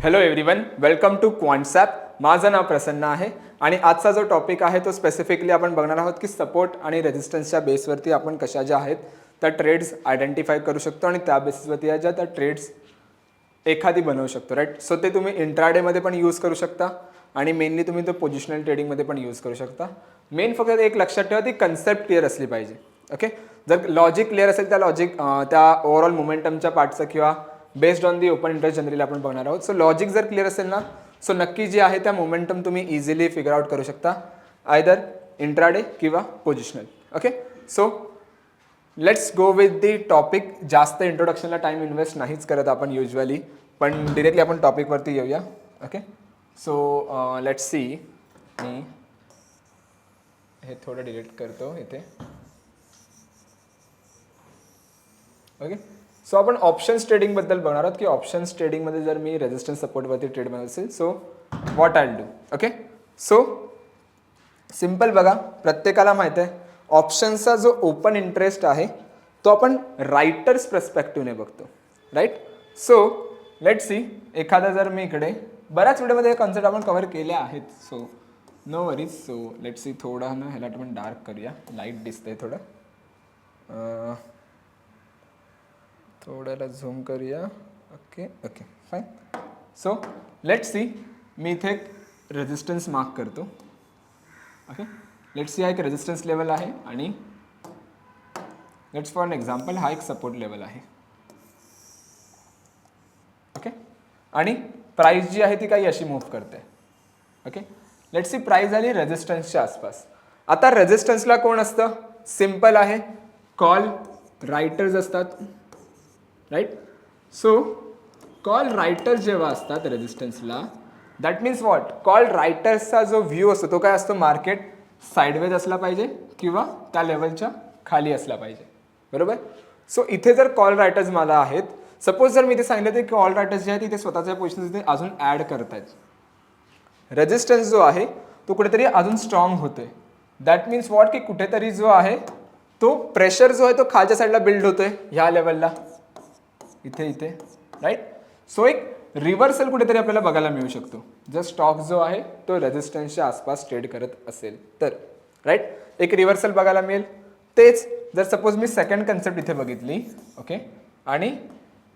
Hello everyone, welcome to Quantsapp. माझं नाव प्रसन्न आहे आणि आजचा जो टॉपिक आहे तो स्पेसिफिकली आपण बघणार आहोत की सपोर्ट आणि रेजिस्टन्सच्या बेसवरती आपण कशा ज्या आहेत त्या ट्रेड्स आयडेंटिफाय करू शकतो आणि त्या बेसिसवरती ज्या त्या ट्रेड्स एखादी बनवू शकतो. राईट. सो ते तुम्ही इंट्राडेमध्ये पण यूज करू शकता आणि मेनली तुम्ही तो पोझिशनल ट्रेडिंगमध्ये पण यूज करू शकता. मेन फक्त एक लक्षात ठेवा, ती कन्सेप्ट क्लिअर असली पाहिजे. ओके. जर लॉजिक क्लिअर असेल त्या त्या ओव्हरऑल मोमेंटमच्या पार्टचं किंवा based on the open interest generally आपण बघणार आहोत. सो लॉजिक जर क्लिअर असेल ना, सो नक्की जे आहे त्या मोमेंटम तुम्ही इझिली फिगर आउट करू शकता, आयदर इंट्राडे किंवा positional. Okay. So let's go with the topic. जास्त इंट्रोडक्शनला टाइम इन्व्हेस्ट नाहीच करत आपण युजली, पण डिरेक्टली आपण टॉपिकवरती येऊया. ओके. So let's see. मी हे थोडं डिलीट करतो इथे. ओके. सो आपण ऑप्शन्स ट्रेडिंगबद्दल बघणार आहोत की ऑप्शन्स ट्रेडिंगमध्ये जर मी रेजिस्टन्स सपोर्टवरती ट्रेड बनवत असेल, so what I will do. Okay. So simple बघा, प्रत्येकाला माहीत आहे ऑप्शन्सचा जो ओपन इंटरेस्ट आहे तो आपण रायटर्स पर्स्पेक्टिव्हने बघतो. राईट. So let C. एखादा जर मी इकडे बऱ्याच व्हिडिओमध्ये हे कन्सेप्ट आपण कव्हर केले आहेत, so no worries. So let see. थोडा ना ह्याला आपण डार्क करूया, लाईट दिसतंय थोडं. थोड्याला झूम करूया. Okay okay fine. So let's see. मी इथे एक रेजिस्टन्स मार्क करतो. ओके. लेट्स सी हा एक रेजिस्टन्स लेवल आहे आणि लेट्स फॉर एन एक्झाम्पल हा एक सपोर्ट लेवल आहे. ओके. आणि प्राइस जी आहे ती काही अशी मूव्ह करते. ओके. लेट्स सी प्राइस झाली रेजिस्टन्सच्या आसपास. आता रेजिस्टन्सला कोण असतं? सिम्पल आहे, कॉल रायटर्स असतात. राईट. सो कॉल रायटर्स जेव्हा असतात रेजिस्टन्सला, दॅट मीन्स व्हॉट? कॉल रायटर्सचा जो व्ह्यू असतो तो काय असतो? मार्केट साईडवेज असला पाहिजे किंवा त्या लेवलच्या खाली असला पाहिजे. बरोबर. सो इथे जर कॉल रायटर्स मला आहेत, सपोज जर मी इथे सांगितलं की कॉल रायटर्स जे आहेत तिथे स्वतःच्या पोझिशन इथे अजून ॲड करतायत, रेजिस्टन्स जो आहे तो कुठेतरी अजून स्ट्रॉंग होतोय. That means what? की कुठेतरी जो आहे तो प्रेशर जो आहे तो खालच्या साईडला बिल्ड होतोय ह्या लेवलला, इथे इथे. राईट. सो एक रिव्हर्सल कुठेतरी आपल्याला बघायला मिळू शकतो जर स्टॉक जो आहे तो रेजिस्टन्सच्या आसपास ट्रेड करत असेल तर. राईट. एक रिव्हर्सल बघायला मिळेल. तेच जर सपोज मी सेकंड कन्सेप्ट इथे बघितली. ओके. आणि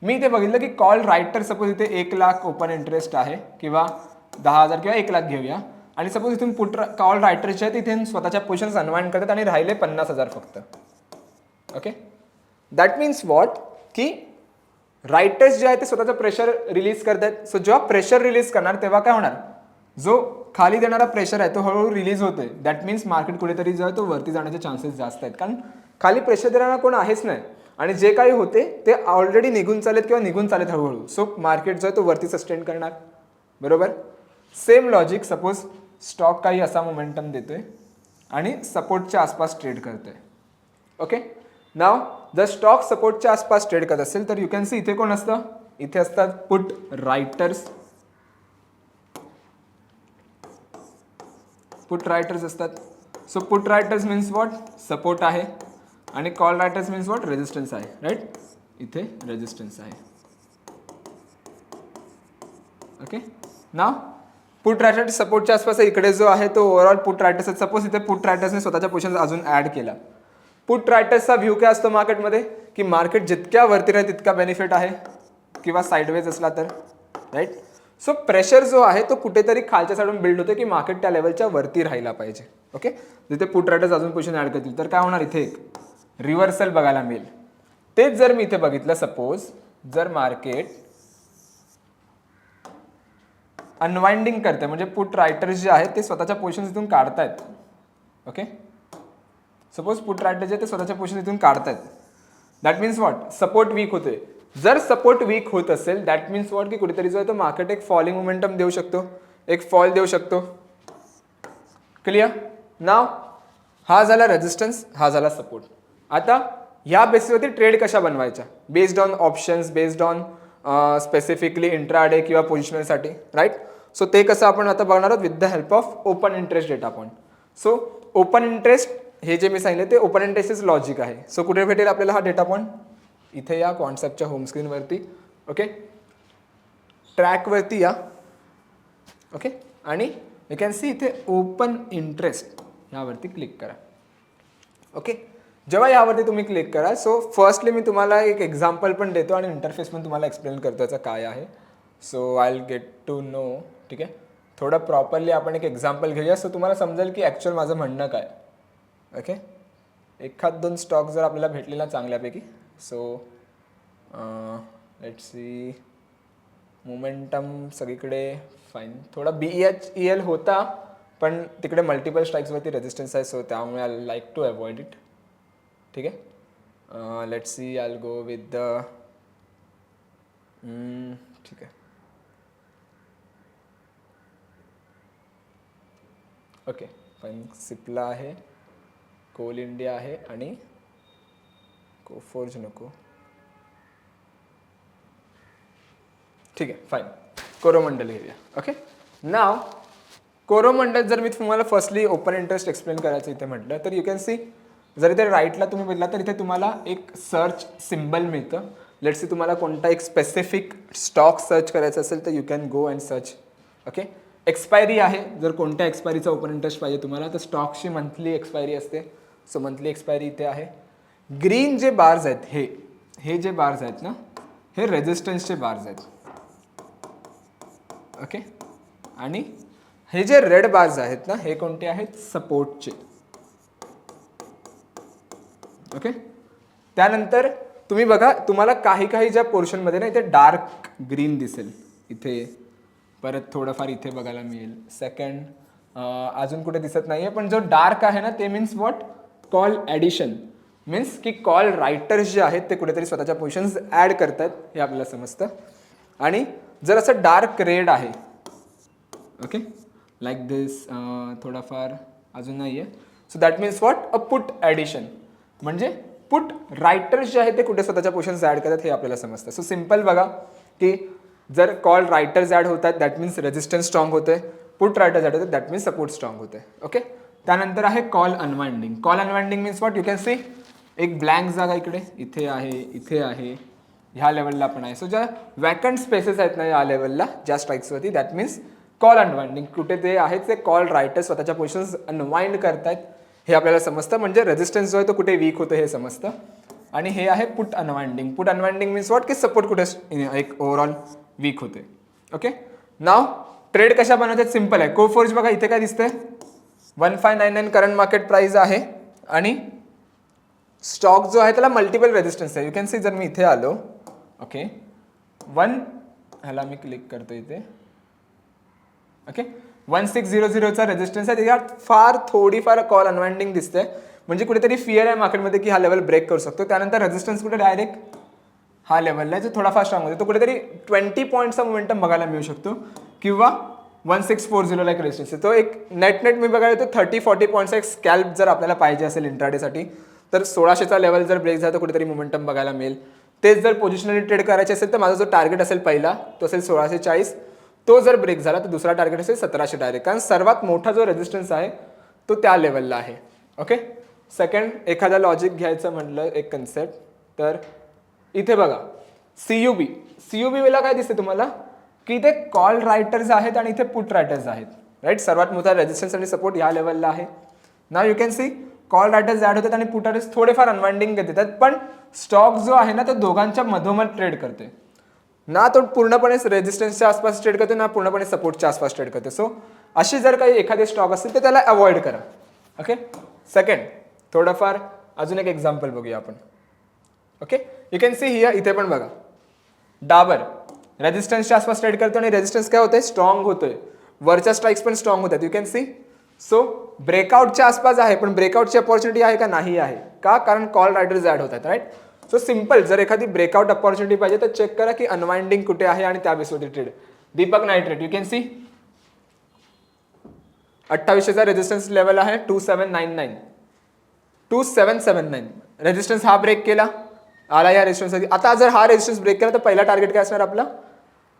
मी इथे बघितलं की कॉल रायटर सपोज इथे 1 लाख ओपन इंटरेस्ट आहे किंवा 10,000 किंवा 1 लाख घेऊया, आणि सपोज इथून कॉल रायटर्सचे आहेत इथे स्वतःच्या पोझिशन्स अनवाइंड करतात आणि राहिले 50,000 फक्त. ओके. That means what? की रायटर्स जे आहे ते स्वतःचं प्रेशर रिलीज करतात. सो जेव्हा प्रेशर रिलीज करणार तेव्हा काय होणार? जो खाली देणारा प्रेशर आहे तो हळूहळू रिलीज होतोय. दॅट मीन्स मार्केट कुठेतरी जो आहे तो वरती जाण्याचे चान्सेस जास्त आहेत, कारण खाली प्रेशर देणारा कोण आहेच नाही आणि जे काही होते ते ऑलरेडी निघून चालेत किंवा निघून चालेत हळूहळू. सो मार्केट जो आहे तो वरती सस्टेन करणार. बरोबर. सेम लॉजिक, सपोज स्टॉक काही असा मोमेंटम देतोय आणि सपोर्टच्या आसपास ट्रेड करतोय. ओके. नाव जर स्टॉक सपोर्टच्या आसपास ट्रेड करत असेल तर यू कॅन सी इथे कोण असतं? इथे असतात पुट रायटर्स. पुट रायटर्स असतात. So put writers means what? Support आहे आणि call writers means what? Resistance आहे. राईट. इथे रेजिस्टन्स आहे. ओके. नाव पुट रायटर्स सपोर्टच्या आसपास इकडे जो आहे तो ओव्हरऑल पुट रायटर्स. सपोज इथे पुट रायटर्सने स्वतःच्या पोझिशन अजून ॲड केला. पुट रायटर्सचा व्ह्यू काय असतो मार्केटमध्ये? की मार्केट जितक्या वरती राहील तितका बेनिफिट आहे किंवा साईडवेज असला तर. राईट. सो प्रेशर जो आहे तो कुठेतरी खालच्या साईडून बिल्ड होतो की मार्केट त्या लेवलच्या वरती राहायला पाहिजे. ओके. जिथे पुट रायटर्स अजून पोझिशन ॲड करतील तर काय होणार? इथे एक रिव्हर्सल बघायला मिळेल. तेच जर मी इथे बघितलं, सपोज जर मार्केट अनवाइंडिंग करते म्हणजे पुट रायटर्स जे आहेत ते स्वतःच्या पोझिशन इथून काढतायत. ओके. सपोज पुट रायटर्स जे ते स्वतःच्या पोझिशन इथून काढतायत, that means what? Support weak होतोय. जर सपोर्ट वीक होत असेल दॅट मीन्स व्हॉट? की कुठेतरी जो आहे तो मार्केट एक फॉलिंग मोमेंटम देऊ शकतो, एक फॉल देऊ शकतो. क्लिअर. नाव हा झाला रेजिस्टन्स, हा झाला सपोर्ट. आता ह्या बेसिसवरती ट्रेड कशा बनवायच्या? Based on options, based on specifically intraday किंवा पोझिशनलसाठी. राईट. सो ते कसं आपण आता बघणार आहोत with the help of open interest data point. So open interest हे जे मी सांगितले ते ओपन इंटरेस्टच लॉजिक आहे. सो कुठे भेटेल आपल्याला हा डेटा पॉईंट? इथे या कॉन्सेप्टच्या होम स्क्रीनवरती. ओके. ट्रॅकवरती या. ओके, आणि यू कॅन सी इथे ओपन इंटरेस्ट ह्यावरती क्लिक करा. ओके, जेव्हा यावरती तुम्ही क्लिक करा, सो फर्स्टली मी तुम्हाला एक एक्झाम्पल पण देतो आणि इंटरफेस पण तुम्हाला एक्सप्लेन करतो याचं काय आहे. So I will get to know. ठीक आहे, थोडं प्रॉपरली आपण एक एक्झाम्पल घेऊया, सो तुम्हाला समजेल की ॲक्च्युअल माझं म्हणणं काय. ओके, एखाद दोन स्टॉक जर आपल्याला भेटले ना चांगल्यापैकी. सो लेट्स सी, मोमेंटम सगळीकडे फाईन. थोडा BHEL होता पण तिकडे मल्टिपल स्ट्राईक्सवरती रेजिस्टन्स आहे, सो त्यामुळे I like to avoid it. ठीक आहे, let's see, I will go with the ठीक आहे. ओके फाईन, सिप्ला आहे, कोल इंडिया आहे आणि कोफोर्ज नको. ठीक आहे फाईन, कोरोमंडल घेऊया. ओके, नाव कोरोमंडल जर मी तुम्हाला फर्स्टली ओपन इंटरेस्ट एक्सप्लेन करायचं इथे म्हटलं तर यू कॅन सी, जर इथे राईटला तुम्ही बघितला तर इथे तुम्हाला एक सर्च सिम्बल मिळतं. लेट्स सी तुम्हाला कोणता एक स्पेसिफिक स्टॉक सर्च करायचा असेल तर you can go and search. Okay, expiry आहे, जर कोणत्या एक्सपायरीचा ओपन इंटरेस्ट पाहिजे तुम्हाला तर स्टॉकची मंथली एक्सपायरी असते. सो मंथली एक्सपायरी इथे आहे. ग्रीन जे बार्स आहेत हे जे बार्स आहेत ना, हे रेजिस्टन्सचे बार्स आहेत. ओके, आणि हे जे रेड बार्स आहेत ना, हे कोणते आहेत, सपोर्टचे. ओके, त्यानंतर तुम्ही बघा, तुम्हाला काही ज्या पोर्शनमध्ये ना इथे डार्क ग्रीन दिसेल, इथे परत थोडंफार इथे बघायला मिळेल. सेकंड अजून कुठे दिसत नाहीये, पण जो डार्क आहे ना ते means what, call addition. Means की कॉल रायटर्स जे आहेत ते कुठेतरी स्वतःच्या पोझिशन्स ॲड करतात, हे आपल्याला समजतं. आणि जर असं डार्क रेड आहे, ओके लाईक दिस, थोडाफार अजून नाही आहे, so that means what, a put addition. म्हणजे पुट रायटर्स जे आहेत ते कुठे स्वतःच्या पोझिशन्स ॲड करतात हे आपल्याला समजतं. सो सिम्पल बघा की जर कॉल रायटर्स ॲड होतात दॅट मीन्स रेजिस्टन्स स्ट्रॉंग होते, पुट रायटर्स ॲड होतात दॅट मीन्स सपोर्ट स्ट्रॉंग होते. ओके, त्यानंतर आहे call unwinding. Call unwinding means what, you can C एक ब्लँक जागा इथे आहे, ह्या लेवलला पण आहे. सो ज्या वॅकंट स्पेसेस आहेत ना या लेवलला ज्या स्ट्राईक्सवरती, दॅट मीन्स कॉल अनवाइंडिंग. कुठे ते आहेत ते कॉल रायटर्स स्वतःच्या पोझिशन्स अनवाइंड करतायत हे आपल्याला समजतं. म्हणजे रेजिस्टन्स जो आहे तो कुठे वीक होतो हे समजतं. आणि हे आहे put unwinding. Put unwinding means what, की सपोर्ट कुठे एक ओव्हरऑल वीक होते. ओके, नाव ट्रेड कशा बनवतात, सिम्पल आहे. कोफोर्ज बघा इथे काय दिसतंय, 1599 करंट मार्केट प्राइस आहे आणि स्टॉक जो आहे त्याला मल्टिपल रेजिस्टन्स आहे. यू कॅन सी, जर मी इथे आलो, ओके ह्याला मी क्लिक करतो इथे. ओके, 1600चा रेजिस्टन्स आहे, त्याच्यात फार थोडीफार कॉल अनवाइंडिंग दिसते. म्हणजे कुठेतरी फिअर आहे मार्केटमध्ये की हा लेवल ब्रेक करू शकतो. त्यानंतर रेजिस्टन्स कुठे डायरेक्ट हा लेवलला आहे जो थोडाफार स्ट्रॉंग होतो, तो कुठेतरी 20 पॉईंटचा मोमेंटम बघायला मिळू शकतो, किंवा 1640 एक रेजिस्टन्स आहे. तो एक नेट मी बघायला येतो 30-40 पॉईंटचा एक स्कॅल्प जर आपल्याला पाहिजे असेल इंट्राडेसाठी तर 1600चा लेवल जर ब्रेक झाला तर कुठेतरी मोमेंटम बघायला मिळेल. तेच जर पोझिशनली ट्रेड करायचे असेल तर माझा जो टार्गेट असेल पहिला तो असेल 1640. तो जर ब्रेक झाला तर दुसरा टार्गेट असेल 1700 डायरेक्ट, कारण सर्वात मोठा जो रेजिस्टन्स आहे तो त्या लेवलला आहे. ओके, सेकंड एखादा लॉजिक घ्यायचं म्हटलं एक कन्सेप्ट, तर इथे बघा CUB वेळेला काय दिसते तुम्हाला की इथे कॉल रायटर्स आहेत आणि इथे पुट रायटर्स आहेत, राईट. सर्वात मोठा रेजिस्टन्स आणि सपोर्ट या लेवलला आहे. Now you can see call writers add होतात आणि पुट रायटर्स थोडेफार अनवाइंडिंग देतात, पण स्टॉक जो आहे ना तो दोघांच्या मधोमध ट्रेड करते ना, तो पूर्णपणे रेजिस्टन्सच्या आसपास ट्रेड करते ना पूर्णपणे सपोर्टच्या आसपास ट्रेड करते. सो अशी जर काही एखादे स्टॉक असतील तर त्याला अवॉइड करा. ओके, सेकंड थोडंफार अजून एक एक्झाम्पल बघूया आपण. Okay, you can see here, इथे पण बघा डाबर रेजिस्टन्सच्या आसपास ट्रेड करतो आणि रेजिस्टन्स काय होतोय, स्ट्रॉंग होतोय, वरच्या स्ट्राईक्स पण स्ट्रॉंग होतात. यू कॅन सी, सो ब्रेकआउटच्या आसपास आहे पण ब्रेकआउटची अपॉर्च्युनिटी आहे का, नाही आहे. का, कारण कॉल रायटर्स ॲड होतात, राईट. सो सिम्पल, जर एखादी ब्रेकआउट अपॉर्च्युनिटी पाहिजे तर चेक करा की अनवाइंडिंग कुठे आहे आणि त्या बेसवरती trade. Deepak Nitrite you can see 2800चा रेजिस्टन्स लेवल आहे 2779 रेजिस्टन्स हा ब्रेक केला, आला या रेजिस्टन्स. आता जर हा रेजिस्टन्स ब्रेक केला तर पहिला टार्गेट काय असणार आपला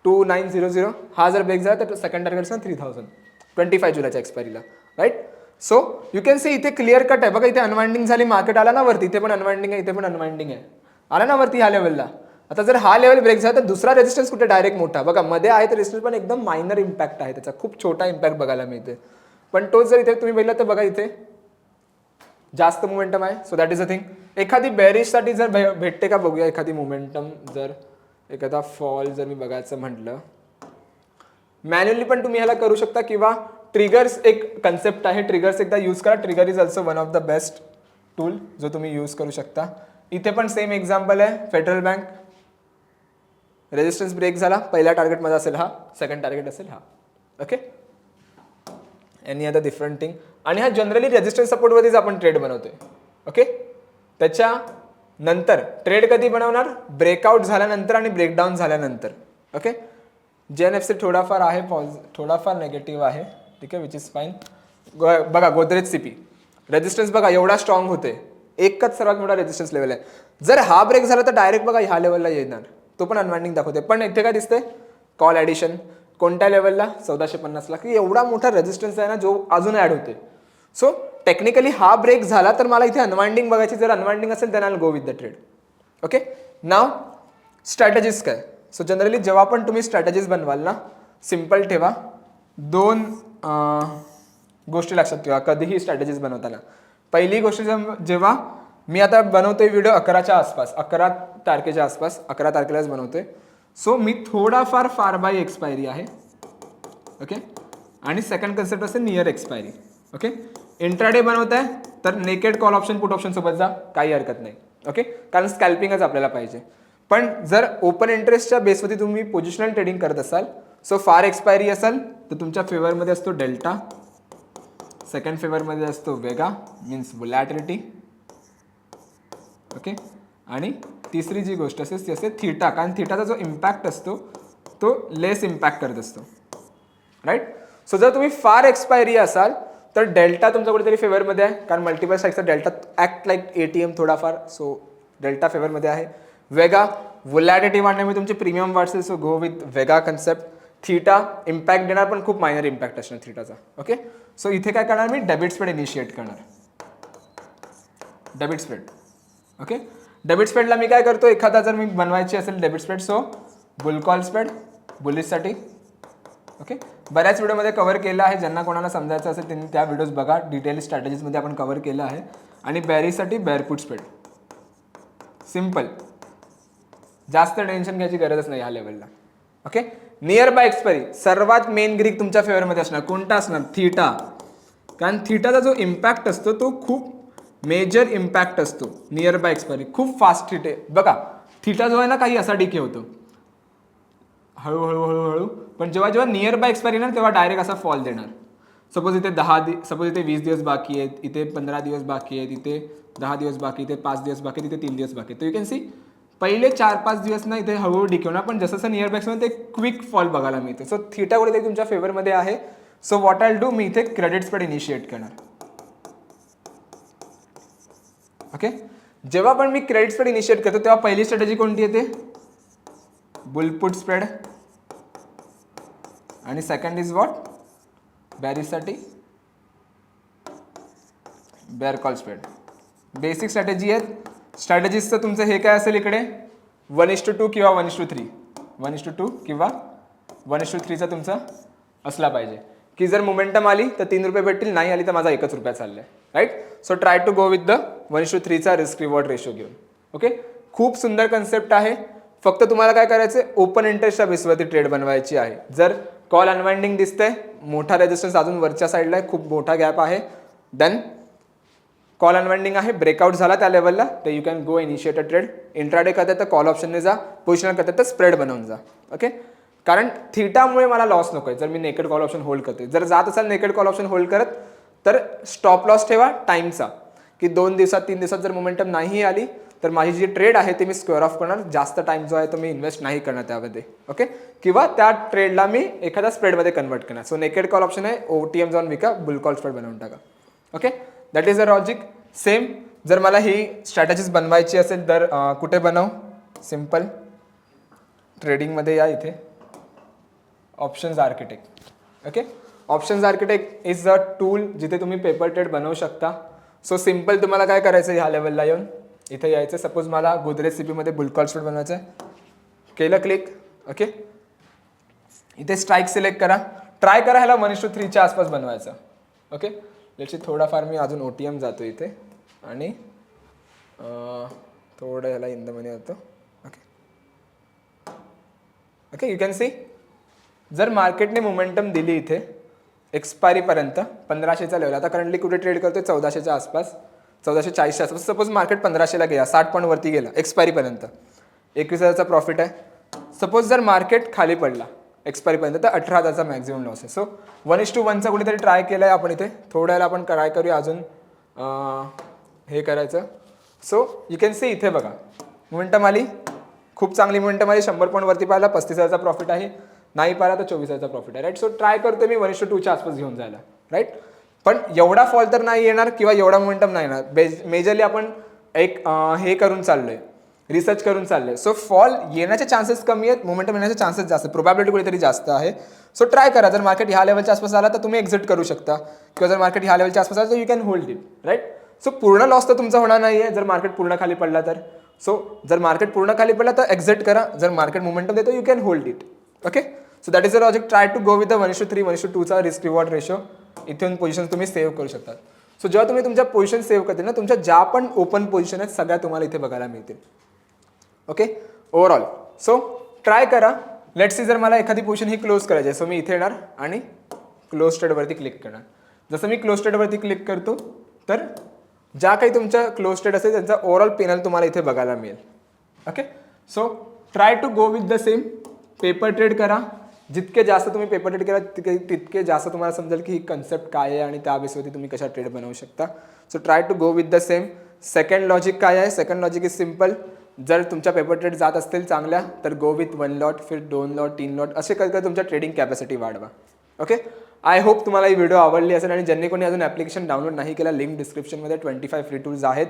2900. हा जर ब्रेक झाला तर सेकंड टार्गेट असणार 3000 25 जुलैच्या एक्सपायरीला, right. So you can see इथे क्लिअर कट आहे बघा, इथे अनवाइंडिंग झाली, मार्केट आला ना वरती, इथे पण अनवाइंडिंग आहे, इथे पण अनवाइंडिंग आहे, आला ना वरती ह्या लेवलला. आता जर हा लेवल ब्रेक झाला तर दुसरा रेजिस्टन्स कुठे डायरेक्ट मोठा बघा, मध्ये आहे तर रेजिस्टन्स पण एकदम मायनर इम्पॅक्ट आहे त्याचा, खूप छोटा इम्पॅक्ट बघायला मिळते. पण तोच जर इथे तुम्ही बघितलं तर बघा इथे जास्त मोमेंटम आहे. So that is a thing. एखादी बेरिशसाठी जर भेटते का बघूया एखादी मोमेंटम. जर एखादा फॉल जर मी बघायचं म्हटलं मॅन्युअली पण तुम्ही ह्याला करू शकता, किंवा ट्रिगर्स एक कन्सेप्ट आहे, ट्रिगर्स एकदा यूज करा. Trigger is also one of the best tool जो तुम्ही यूज करू शकता. इथे पण सेम एक्झाम्पल आहे. फेडरल बँक रेजिस्टन्स ब्रेक झाला, पहिला टार्गेट माझा असेल हा, सेकंड टार्गेट असेल हा. Okay, any other different thing. आणि हा जनरली रेजिस्टन्स सपोर्टवरतीच आपण ट्रेड बनवतोय. ओके, त्याच्या नंतर ट्रेड कधी बनवणार, ब्रेकआउट झाल्यानंतर आणि ब्रेकडाऊन झाल्यानंतर. ओके, JNFC थोडाफार आहे थोडाफार नेगेटिव्ह आहे, ठीक आहे, विच इज फाईन. बघा गोदरेज CP रेजिस्टन्स बघा एवढा स्ट्रॉंग होते, एकच सर्वात मोठा रेजिस्टन्स लेवल आहे. जर हा ब्रेक झाला तर डायरेक्ट बघा ह्या लेवलला येणार, तो पण अनवाइंडिंग दाखवते. पण इथे काय दिसतंय, कॉल ॲडिशन कोणत्या लेवलला 1450ला, की एवढा मोठा रेजिस्टन्स आहे ना जो अजून ॲड होते. सो टेक्निकली हा ब्रेक झाला तर मला इथे अनवाइंडिंग बघायची. जर अनवाइंडिंग असेल then I will go with the trade. Okay, now strategies काय. सो जनरली जेव्हा पण तुम्ही स्ट्रॅटेजीज बनवाल ना, सिम्पल ठेवा. दोन गोष्टी लक्षात ठेवा कधीही स्ट्रॅटेजीज बनवताना. पहिली गोष्ट, जेव्हा मी आता बनवतोय व्हिडिओ 11च्या आसपास, 11 तारखेच्या आसपास, 11 तारखेलाच बनवतोय. सो मी थोडाफार फार बाय एक्सपायरी आहे. ओके, आणि सेकंड कन्सेप्ट असेल नियर एक्सपायरी. ओके, इंट्राडे बनवताय तर naked call option put option सोबत जा, काही हरकत नाही. ओके, कारण स्कॅल्पिंगच आपल्याला पाहिजे. पण जर ओपन इंटरेस्टच्या बेसवरती तुम्ही पोझिशनल ट्रेडिंग करत असाल, सो फार एक्सपायरी असाल तर तुमच्या फेवरमध्ये असतो डेल्टा, सेकंड फेवरमध्ये असतो वेगा मीन्स वोलॅटिलिटी. ओके, आणि तिसरी जी गोष्ट असेल ती असते थीटा, कारण थीटाचा जो इम्पॅक्ट असतो तो लेस इम्पॅक्ट करत असतो. राईट. सो जर तुम्ही फार एक्सपायरी असाल तर डेल्टा तुमचा कुठेतरी फेवरमध्ये आहे, कारण मल्टिपल स्ट्राईकचा डेल्टा ॲक्ट लाईक ATM थोडाफार. सो डेल्टा फेवरमध्ये आहे. वेगा वोलॅटिलिटी वाढण्यामुळे तुमचे प्रीमियम वाढतील, so go with vega concept. Theta impact देणार पण खूप मायनर इम्पॅक्ट असणार थीटाचा. ओके, सो इथे काय करणार मी, डेबिट स्प्रेड इनिशिएट करणार. Debit spread. ओके, डेबिट स्प्रेडला मी काय करतो, एखादा जर मी बनवायची असेल debit spread, so bull call spread बुलिशसाठी. ओके, बऱ्याच व्हिडिओमध्ये कव्हर केलं आहे, ज्यांना कोणाला समजायचं असेल त्यांनी त्या व्हिडिओज बघा, डिटेल स्ट्रॅटेजीजमध्ये आपण कव्हर केलं आहे. आणि बॅरीसाठी बेअरफूट स्प्रेड. सिम्पल, जास्त टेन्शन घ्यायची गरजच नाही ह्या लेवलला. ओके, नियर बाय एक्सपायरी सर्वात मेन ग्रीक तुमच्या फेवरमध्ये असणार. कोणता असणार, थीटा, कारण थीटाचा जो इम्पॅक्ट असतो तो खूप मेजर इम्पॅक्ट असतो. नियर बाय एक्सपायरी खूप फास्ट हिट आहे बघा. थीटा जो आहे ना काही असा डिके होतो हळूहळू हळूहळू, पण जेव्हा जेव्हा नियर बाय एक्सपायरी ना तेव्हा डायरेक्ट असा फॉल देणार. सपोज इथे 20 दिवस बाकी आहेत, इथे 15 दिवस बाकी आहेत, इथे 10 दिवस बाकी, इथे 5 दिवस बाकी, इथे 3 दिवस बाकी. तर यू कॅन सी पहिले 4-5 दिवस ना इथे हळूहळू डिके पण जसं जसं नियर बाय एक्सपायरी ते क्विक फॉल बघायला मिळते. सो थीटा कुठे तुमच्या फेवरमध्ये आहे. सो व्हॉट आय डू, मी इथे क्रेडिट स्प्रेड इनिशिएट करणार. ओके, जेव्हा पण मी क्रेडिट स्प्रेड इनिशिएट करतो तेव्हा पहिली स्ट्रॅटेजी कोणती येते, बुलपुट स्प्रेड. आणि सेकंड इज व्हॉट, बॅरीजसाठी bear call spread. Basic strategy आहेत. स्ट्रॅटेजीजचं तुमचं हे काय असेल इकडे 1:2 किंवा 1:3, 1:2 किंवा 1:3चा तुमचा असला पाहिजे, की जर मोमेंटम आली तर 3 रुपये भेटतील, नाही आली तर माझा 1 रुपया चाललाय. Right. So try to go with the 1:3चा रिस्क रिवॉर्ड रेशो घेऊन. ओके, खूप सुंदर कन्सेप्ट आहे. फक्त तुम्हाला काय करायचं, ओपन इंटरेस्टच्या बेसवरती ट्रेड बनवायची आहे. जर कॉल अनवाइंडिंग दिसतंय, मोठा रेजिस्टन्स अजून वरच्या साईडला आहे, खूप मोठा गॅप आहे, देन कॉल अनवाइंडिंग आहे, ब्रेकआउट झाला त्या लेवलला तर you can go initiate a trade. Intraday करताय तर कॉल ऑप्शनने जा, पोझिशनल करताय तर स्प्रेड बनवून जा. ओके, कारण थीटामुळे मला लॉस नको आहे जर मी नेकेड कॉल ऑप्शन होल्ड करते. जर जात असाल नेकेड कॉल ऑप्शन होल्ड करत तर स्टॉप लॉस ठेवा टाईमचा, की 2 दिवसात 3 दिवसात जर मोमेंटम नाही आली तर माझी जी ट्रेड आहे ते मी स्क्वेअर ऑफ करणार. जास्त टाइम जो आहे तो मी इन्व्हेस्ट नाही करणार त्यामध्ये. ओके, किंवा त्या ट्रेडला मी एखाद्या स्प्रेडमध्ये कन्वर्ट करणार. सो नेकेड कॉल ऑप्शन आहे, OTM जाऊन विका, बुल कॉल स्प्रेड बनवून टाका. Okay, that is the logic. Same जर मला ही स्ट्रॅटेजीज बनवायची असेल तर कुठे बनव, सिम्पल ट्रेडिंगमध्ये या, इथे options architect. Okay, options architect is a tool जिथे तुम्ही पेपर ट्रेड बनवू शकता. सो सिम्पल तुम्हाला काय करायचं, ह्या लेवलला येऊन इथे यायचं. सपोज मला गोदरेज CP मध्ये बुल कॉल स्प्रेड बनवायचं आहे, केलं क्लिक. ओके, इथे स्ट्राईक सिलेक्ट करा. ट्राय करा ह्याला 1:3च्या आसपास बनवायचं. ओके, याची थोडाफार मी अजून OTM जातो इथे आणि थोडं ह्याला इन द मनी होतो. Okay okay, you can C जर मार्केटने मोमेंटम दिली इथे एक्सपायरीपर्यंत 1500चा लेवल, आता करंटली कुठे ट्रेड करतोय 1400च्या आसपास, 1440च्या आसपास. सपोज मार्केट 1500ला गेला, 60 पॉईंट वरती गेला एक्सपायरीपर्यंत, 21,000चा प्रॉफिट आहे. सपोज जर मार्केट खाली पडला एक्सपायरीपर्यंत तर 18,000चा मॅक्झिमम लॉस आहे. सो 1:1चा कुठेतरी ट्राय केला आहे आपण इथे. थोड्याला आपण ट्राय करूया अजून हे करायचं. सो यू कॅन सी इथे बघा मोमेंटम आली, खूप चांगली मोमेंटम आली. 100 पॉईंट वरती पाहिला 35,000चा प्रॉफिट आहे, नाही पाहिला तर 24,000चा प्रॉफिट आहे. राईट, सो ट्राय करतो मी 1:2च्या आसपास घेऊन जायला. राईट, पण एवढा फॉल तर नाही येणार किंवा एवढा मोमेंटम नाही येणार. मेजरली आपण एक हे करून चाललोय, रिसर्च करून चाललंय. सो फॉल येण्याचे चान्सेस कमी आहेत, मोमेंटम येण्याचे चान्सेस जास्त आहेत, प्रोबॅबिलिटी कुठेतरी जास्त आहे. सो ट्राय करा. जर मार्केट ह्या लेवलच्या आसपास आला तर तुम्ही एक्झिट करू शकता, किंवा जर मार्केट ह्या लेवलच्या आसपास आला तर you can hold it. Right, so पूर्ण लॉस तर तुमचा होणार नाही आहे जर मार्केट पूर्ण खाली पडला तर. सो जर मार्केट पूर्ण खाली पडला तर एक्झिट करा. जर मार्केट मोमेंटम देतो you can hold it. Okay, so that is the logic. Try to go with the 1:3, 1:2चा रिस्क रिवॉर्ड रेशो. इथून पोझिशन तुम्ही सेव्ह करू शकता. सो जेव्हा तुम्ही तुमच्या पोझिशन सेव्ह करतील ना, तुमच्या ज्या पण ओपन पोझिशन आहेत सगळ्या तुम्हाला इथे बघायला मिळतील. Okay, overall. सो ट्राय करा. लेट्स सी जर मला एखादी पोझिशन ही क्लोज करायची आहे, सो मी इथे येणार आणि क्लोज ट्रेडवरती क्लिक करणार. जसं मी क्लोज ट्रेडवरती क्लिक करतो तर ज्या काही तुमच्या क्लोज ट्रेड असेल त्यांचा ओव्हरऑल पॅनल तुम्हाला इथे बघायला मिळेल. Okay, so try to go with the same. Paper trade करा. जितके जास्त तुम्ही पेपर ट्रेड करा तितके जास्त तुम्हाला समजेल की ही कन्सेप्ट काय आहे आणि त्या बेसवरती तुम्ही कशा ट्रेड बनवू शकता. So try to go with the same. Second logic काय आहे? Second logic is simple. जर तुमच्या पेपर ट्रेड जात असतील चांगल्या तर गो विथ 1 लॉट, फिर 2 लॉट, 3 लॉट असे करत तुमच्या ट्रेडिंग कॅपॅसिटी वाढवा. ओके, आय होप तुम्हाला ही व्हिडिओ आवडली असेल. आणि ज्यांनी कोणी अजून ॲप्लिकेशन डाउनलोड नाही केला, लिंक डिस्क्रिप्शनमध्ये 25 फ्री टूल्स आहेत.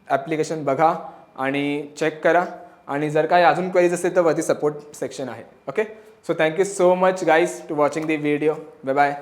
ॲप्लिकेशन बघा आणि चेक करा. आणि जर काही अजून क्वेरीज असेल तर वरती सपोर्ट सेक्शन आहे. Okay, so thank you so much guys to watching the video. Bye bye.